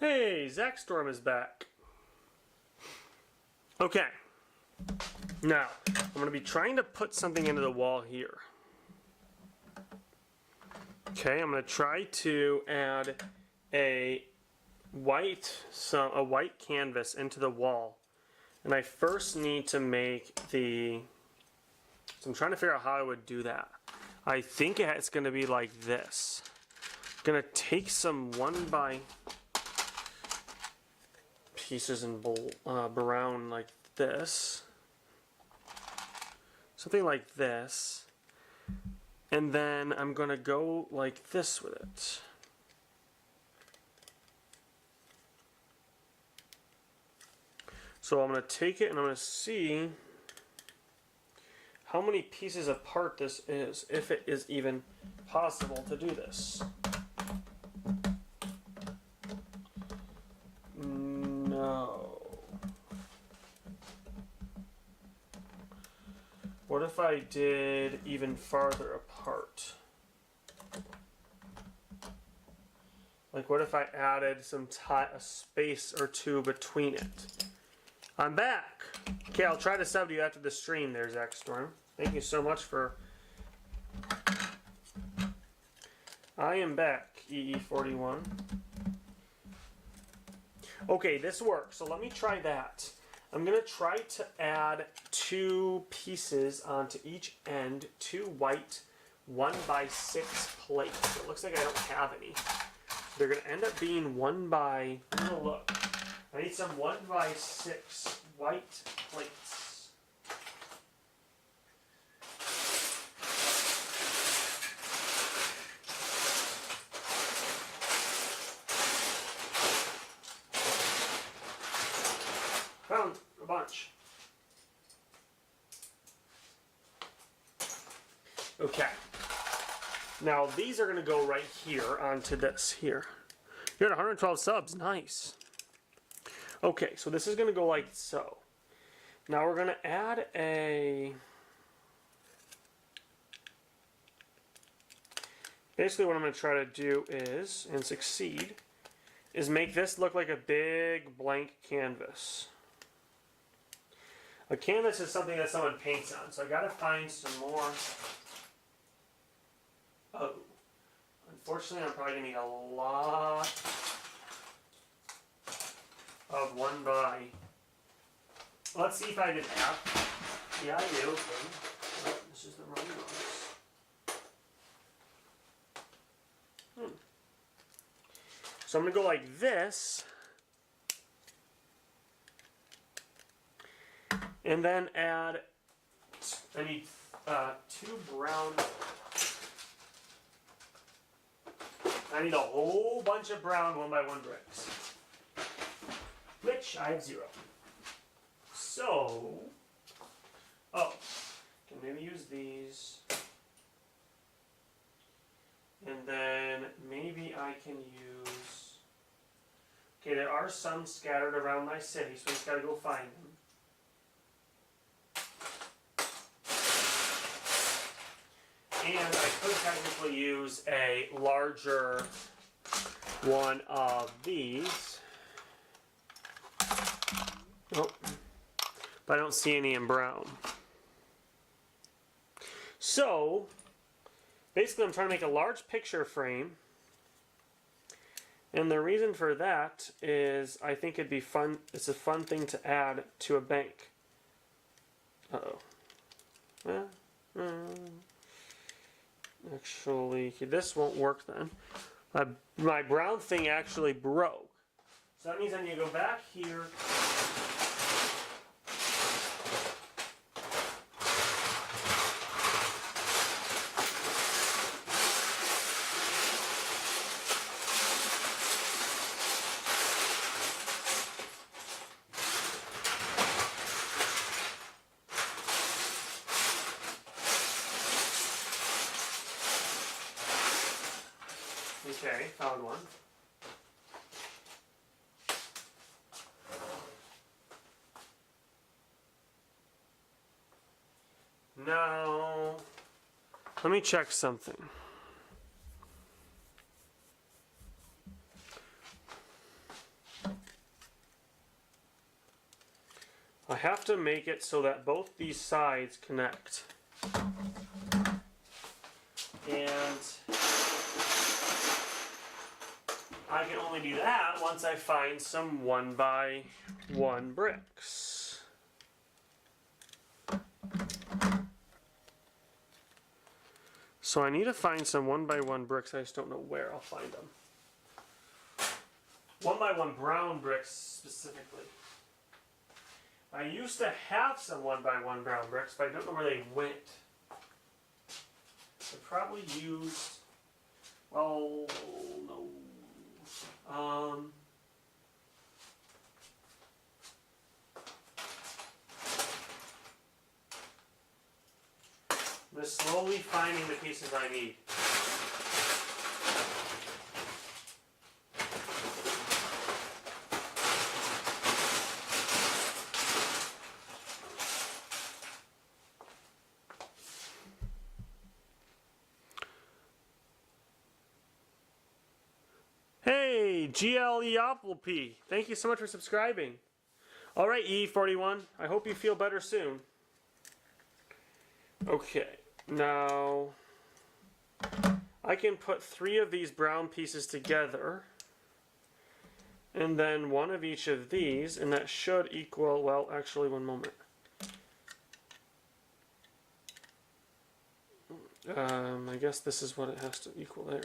Hey, Zach Storm is back. Okay. Now, I'm going to be trying to put something into the wall here. Okay, I'm going to try to add a white canvas into the wall. And I first need to make the... So I'm trying to figure out how I would do that. I think it's going to be like this. I'm going to take some 1x pieces in brown like this. Something like this. And then I'm going to go like this with it. So I'm going to take it and I'm going to see how many pieces apart this is, if it is even possible to do this. No. What if I did even farther apart? Like what if I added a space or two between it? I'm back! Okay, I'll try to sub to you after the stream there, Zach Storm. Thank you so much for... I am back, EE41. Okay, this works, so let me try that. I'm going to try to add 2 pieces onto each end, 2 white 1x6 plates. It looks like I don't have any. They're going to end up being 1x... Oh, look. I need some 1x6 white plates. Found a bunch. Okay. Now these are going to go right here onto this here. You're at 112 subs. Nice. Okay, so this is going to go like so. Now we're going to add a... Basically what I'm going to try to do is, and succeed, is make this look like a big blank canvas. A canvas is something that someone paints on, so I got to find some more. Oh, unfortunately, I'm probably gonna need a lot of 1x. Let's see if I did have. Yeah, I do. Okay. Oh, this is the wrong ones. So I'm gonna go like this. And then add, I need 2 brown, I need a whole bunch of brown 1x1 bricks, which I have 0. So, can maybe use these, and then maybe I can use, okay, there are some scattered around my city, so I just gotta go find them. And I could technically use a larger one of these. Nope. But I don't see any in brown. So, basically I'm trying to make a large picture frame. And the reason for that is I think it'd be fun. It's a fun thing to add to a bank. Uh-oh. Actually, this won't work then. My brown thing actually broke. So that means I need to go back here. Okay, found one. Now, let me check something. I have to make it so that both these sides connect. And I can only do that once I find some 1x1 bricks. So I need to find some 1x1 bricks. I just don't know where I'll find them. 1x1 brown bricks specifically. I used to have some 1x1 brown bricks, but I don't know where they went. I probably used, well, no. I'm just slowly finding the pieces I need. Hey, GLEoplp, thank you so much for subscribing. All right, E41, I hope you feel better soon. Okay, now I can put 3 of these brown pieces together, and then 1 of each of these, and that should equal, well, actually, one moment. I guess this is what it has to equal there.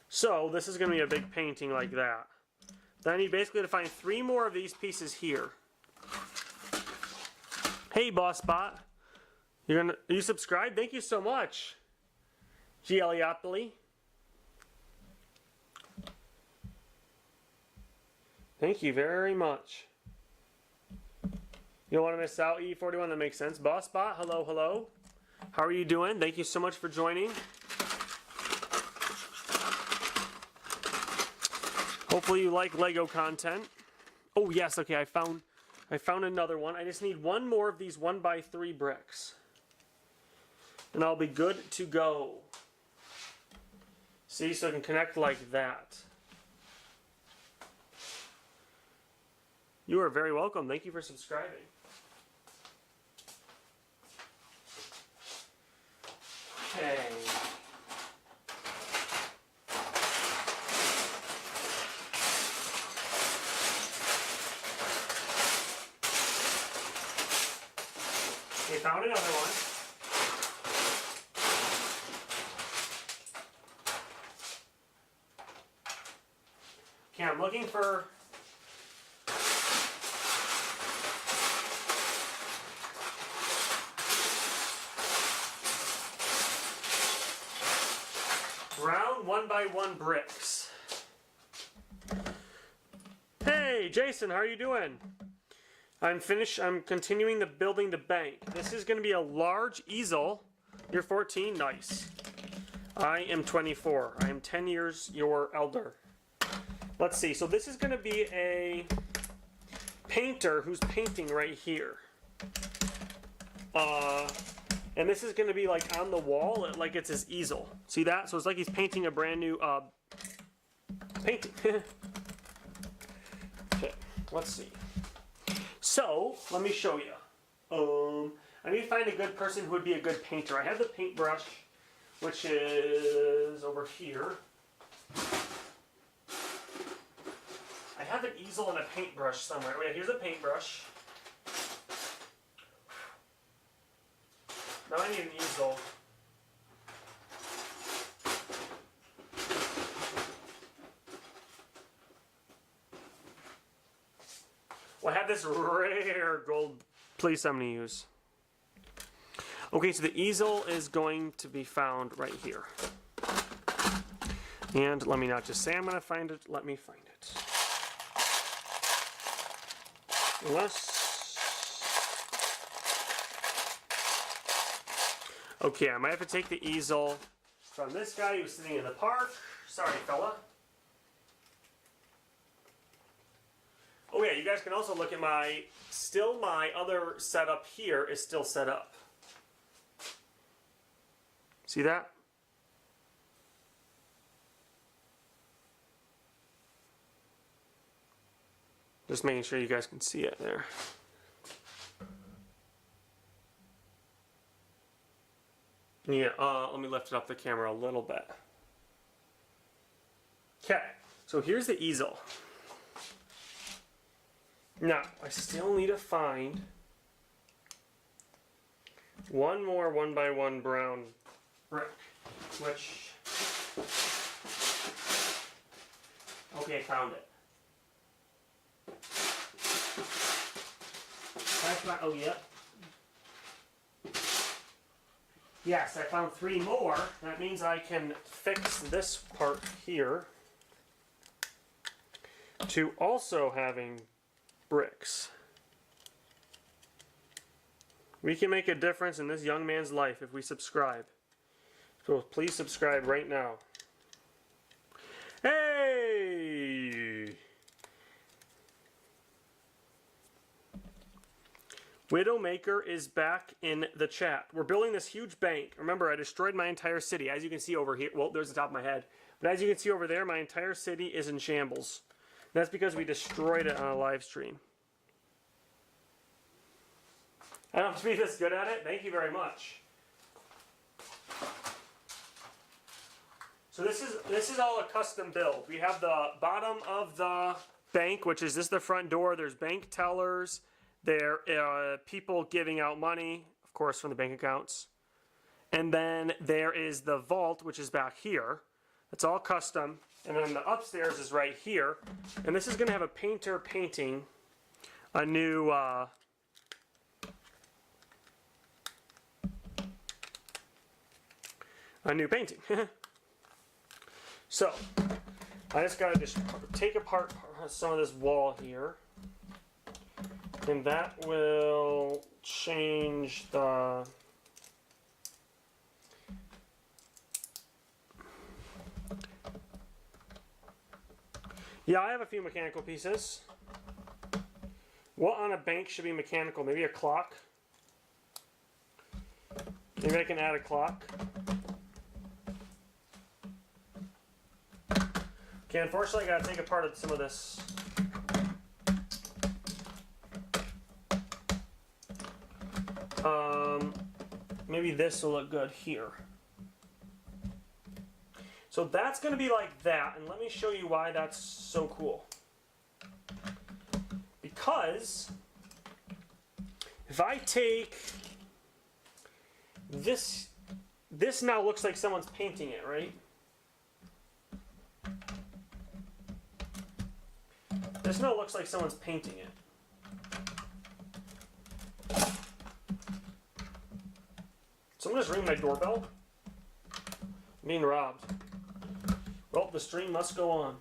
So this is going to be a big painting like that. Then I need basically to find 3 more of these pieces here. Hey, BossBot, you subscribed? Thank you so much, GLEoplp. Thank you very much. You don't want to miss out, E41. That makes sense. BossBot, hello, hello. How are you doing? Thank you so much for joining. Hopefully you like Lego content. Oh yes, okay, I found another one. I just need 1 more of these 1x3 bricks. And I'll be good to go. See, so I can connect like that. You are very welcome. Thank you for subscribing. Okay. Okay, found another one. Okay, I'm looking for brown 1x1 bricks. Hey, Jason, how are you doing? I'm continuing building the bank. This is going to be a large easel. You're 14, nice. I am 24. I am 10 years your elder. Let's see, so this is going to be a painter who's painting right here. And this is going to be like on the wall, like it's his easel. See that? So it's like he's painting a brand new painting. Okay, let's see. So, let me show you. I need to find a good person who would be a good painter. I have the paintbrush, which is over here. I have an easel and a paintbrush somewhere. Wait, here's a paintbrush. Now I need an easel. Well, I have this rare gold piece I'm going to use. Okay, so the easel is going to be found right here. And let me not just say I'm going to find it, let me find it. Okay, I might have to take the easel from this guy who's sitting in the park. Sorry, fella. Oh yeah, you guys can also look at my other setup here is still set up. See that? Just making sure you guys can see it there. Yeah, let me lift it up the camera a little bit. Okay, so here's the easel. Now, I still need to find one more 1x1 brown brick, which, okay, I found it. Oh, yep. Yes, I found 3 more. That means I can fix this part here to also having bricks. We can make a difference in this young man's life if we subscribe. So please subscribe right now. Hey! Widowmaker is back in the chat. We're building this huge bank. Remember, I destroyed my entire city. As you can see over here, well, there's the top of my head. But as you can see over there, my entire city is in shambles. And that's because we destroyed it on a live stream. I don't have to be this good at it. Thank you very much. So this is all a custom build. We have the bottom of the bank, which is this the front door. There's bank tellers. There are people giving out money, of course, from the bank accounts. And then there is the vault, which is back here. It's all custom. And then the upstairs is right here. And this is going to have a painter painting a new painting. So, I just got to take apart some of this wall here. And that will change the... Yeah, I have a few mechanical pieces. What on a bank should be mechanical? Maybe a clock? Maybe I can add a clock. Okay, unfortunately I gotta take apart some of this. Maybe this will look good here. So that's going to be like that, and let me show you why that's so cool. Because if I take this now looks like someone's painting it, right? This now looks like someone's painting it. Someone just ring my doorbell? I'm being robbed. Well, the stream must go on.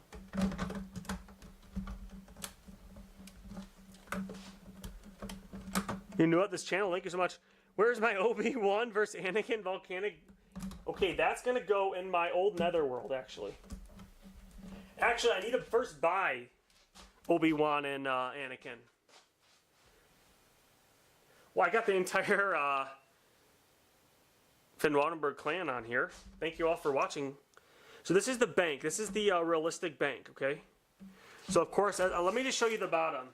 You know what? This channel, thank you so much. Where's my Obi-Wan versus Anakin volcanic? Okay, that's going to go in my old netherworld, actually. Actually, I need to first buy Obi-Wan and Anakin. Well, I got the entire... Finn Wattenberg clan on here. Thank you all for watching. So this is the bank. This is the realistic bank, okay? So of course, let me just show you the bottom.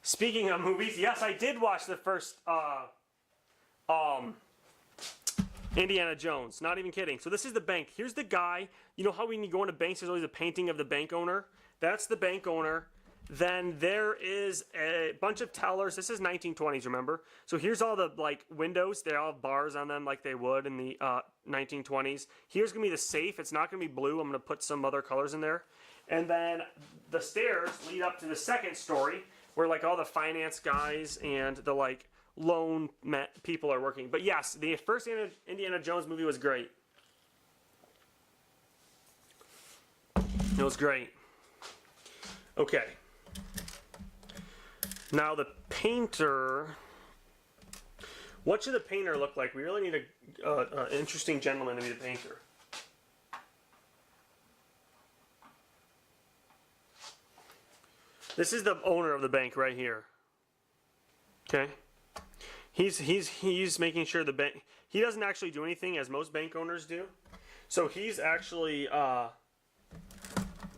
Speaking of movies, yes, I did watch the first Indiana Jones. Not even kidding. So this is the bank. Here's the guy. You know how when you go into banks, there's always a painting of the bank owner? That's the bank owner. Then there is a bunch of tellers. This is 1920s, remember? So here's all the like windows. They all have bars on them like they would in the 1920s. Here's going to be the safe. It's not going to be blue. I'm going to put some other colors in there. And then the stairs lead up to the second story where like all the finance guys and the like loan people are working. But yes, the first Indiana Jones movie was great. It was great. Okay. Now the painter, what should the painter look like? We really need an interesting gentleman to be the painter. This is the owner of the bank right here. Okay, he's making sure the bank. He doesn't actually do anything as most bank owners do, so he's actually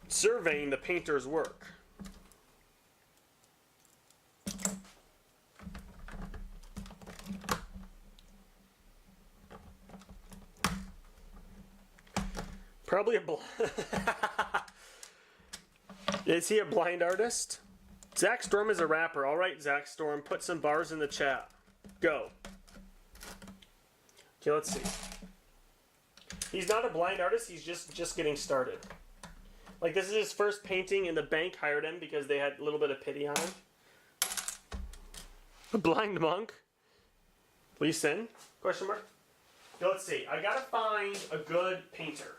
surveying the painter's work. Probably a Is he a blind artist? Zach Storm is a rapper. All right, Zach Storm, put some bars in the chat. Go. Okay, let's see. He's not a blind artist. He's just getting started. Like, this is his first painting, and the bank hired him because they had a little bit of pity on him. A blind monk? Lee Sin? Question mark? Okay, let's see. I gotta find a good painter.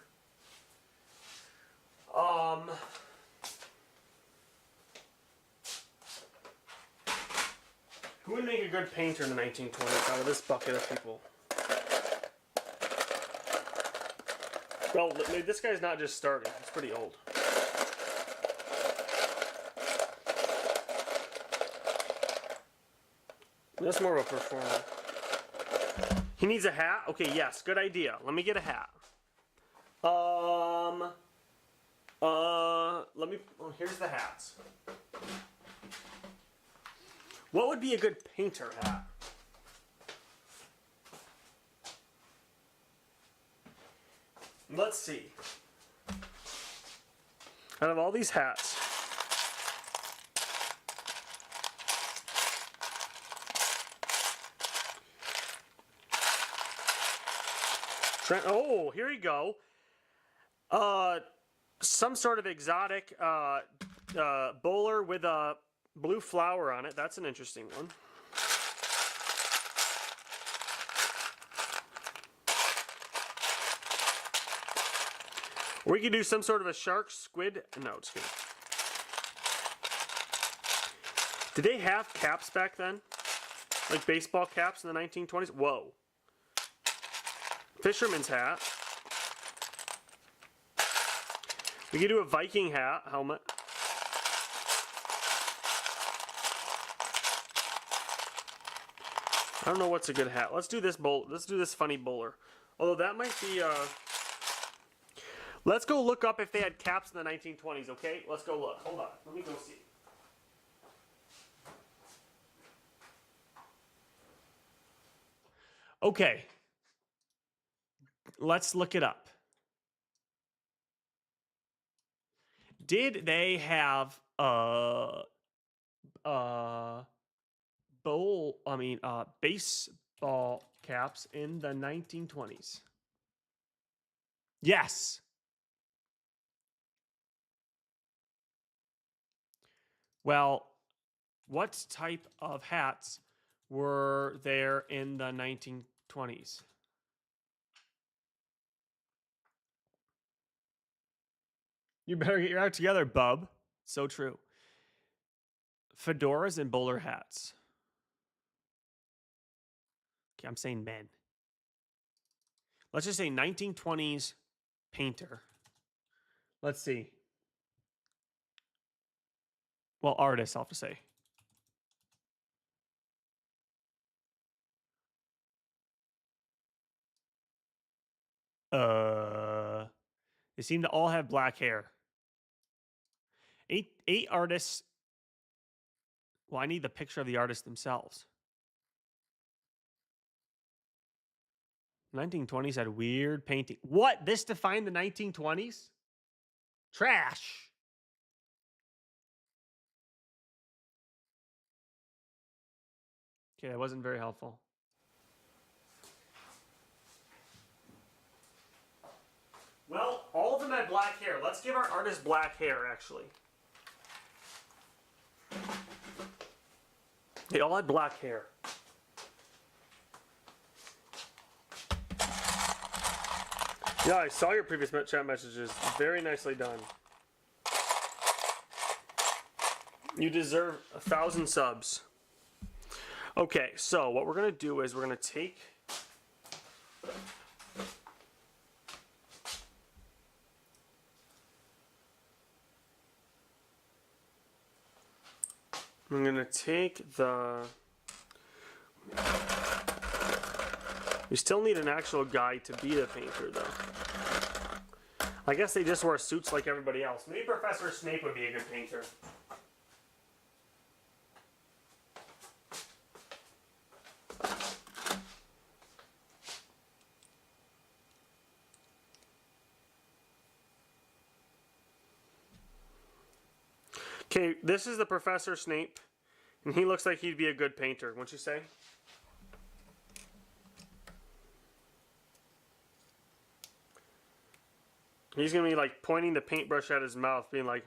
Who would make a good painter in the 1920s out of this bucket of people? Well, this guy's not just starting. He's pretty old. That's more of a performer. He needs a hat? Okay, yes, good idea. Let me get a hat. Here's the hats. What would be a good painter hat? Let's see. Out of all these hats, oh, here you go. Some sort of exotic bowler with a blue flower on it. That's an interesting one. Or we could do some sort of a shark, squid. No, it's good. Did they have caps back then? Like baseball caps in the 1920s? Whoa. Fisherman's hat. We could do a Viking hat, helmet. I don't know what's a good hat. Let's do this bowl. Let's do this funny bowler. Although that might be. Let's go look up if they had caps in the 1920s. Okay, let's go look. Hold on. Let me go see. Okay. Let's look it up. Did they have baseball caps in the 1920s? Yes. Well, what type of hats were there in the 1920s? You better get your act together, bub. So true. Fedoras and bowler hats. Okay, I'm saying men. Let's just say 1920s painter. Let's see. Well, artist, I'll have to say. They seem to all have black hair. Eight artists. Well, I need the picture of the artists themselves. 1920s had weird painting. What? This defined the 1920s? Trash. Okay, that wasn't very helpful. Well, all of them had black hair. Let's give our artist black hair, actually. They all had black hair. Yeah, I saw your previous chat messages. Very nicely done. You deserve 1,000 subs. Okay, so what we're going to do is we're going to take... I'm going to take the... We still need an actual guy to be the painter, though. I guess they just wear suits like everybody else. Maybe Professor Snape would be a good painter. Okay, this is the Professor Snape, and he looks like he'd be a good painter, wouldn't you say? He's gonna be like pointing the paintbrush at his mouth, being like,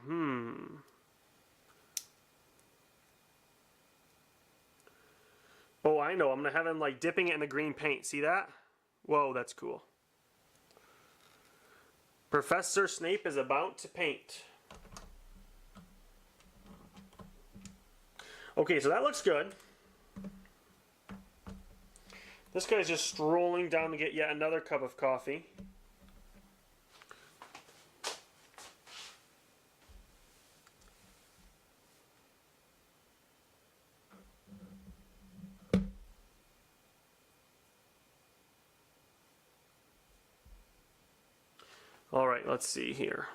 Oh, I know. I'm gonna have him like dipping it in the green paint. See that? Whoa, that's cool. Professor Snape is about to paint. Okay, so that looks good. This guy's just strolling down to get yet another cup of coffee. All right, let's see here.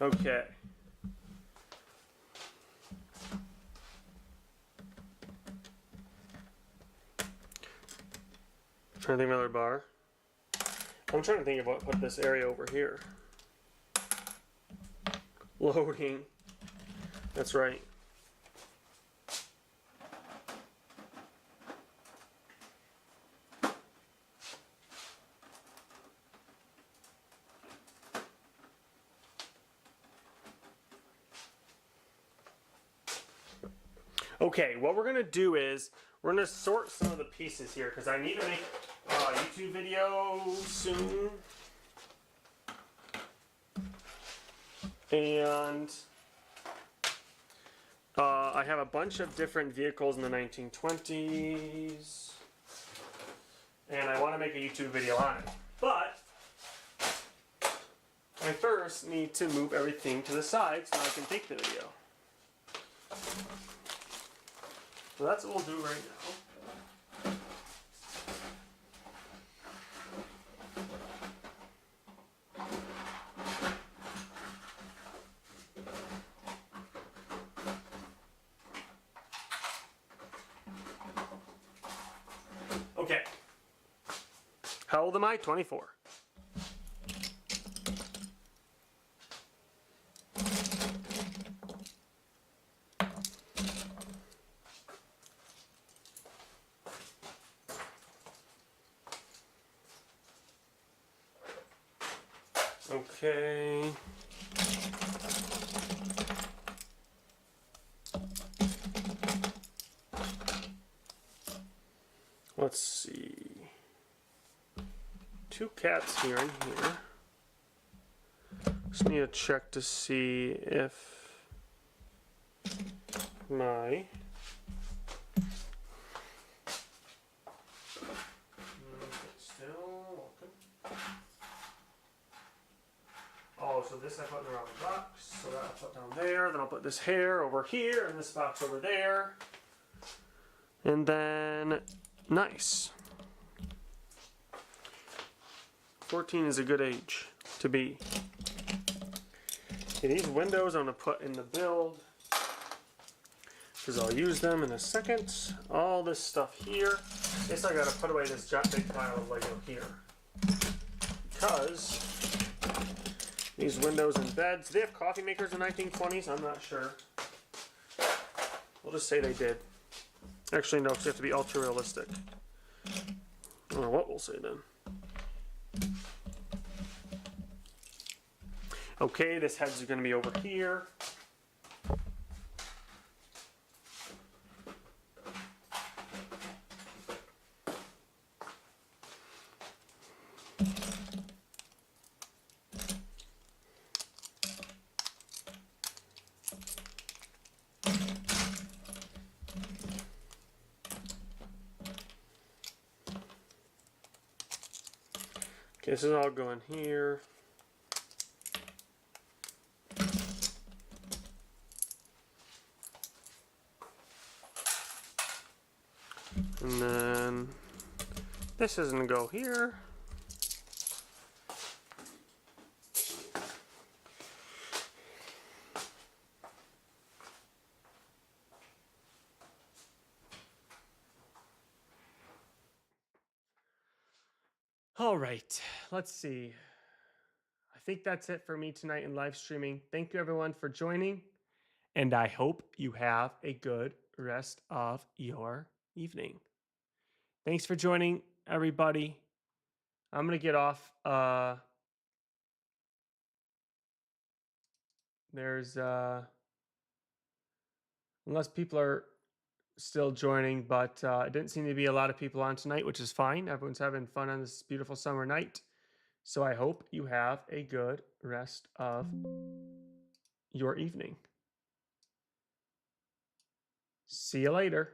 Okay. Trying to think of another bar. I'm trying to think about put this area over here. Loading. That's right. Okay, what we're gonna do is we're gonna sort some of the pieces here because I need to make a YouTube video soon. And I have a bunch of different vehicles in the 1920s. And I want to make a YouTube video on it. But I first need to move everything to the side so I can take the video. So that's what we'll do right now. Okay. How old am I? 24. Okay. Let's see. 2 cats here and here. Just need to check to see if my so this I put in the wrong box, so that I'll put down there, then I'll put this hair over here, and this box over there. And then, nice. 14 is a good age to be. Okay, these windows I'm going to put in the build, because I'll use them in a second. All this stuff here, I guess I got to put away this big pile of Lego here. Because these windows and beds, do they have coffee makers in the 1920s? I'm not sure. We'll just say they did. Actually, no, because you have to be ultra realistic. I don't know what we'll say then. Okay, this head's going to be over here. Okay, this is all going here. And then this is going to go here. All right, let's see. I think that's it for me tonight in live streaming. Thank you everyone for joining, and I hope you have a good rest of your evening. Thanks for joining, everybody. I'm gonna get off. There's unless people are still joining, but it didn't seem to be a lot of people on tonight, which is fine. Everyone's having fun on this beautiful summer night. So I hope you have a good rest of your evening. See you later.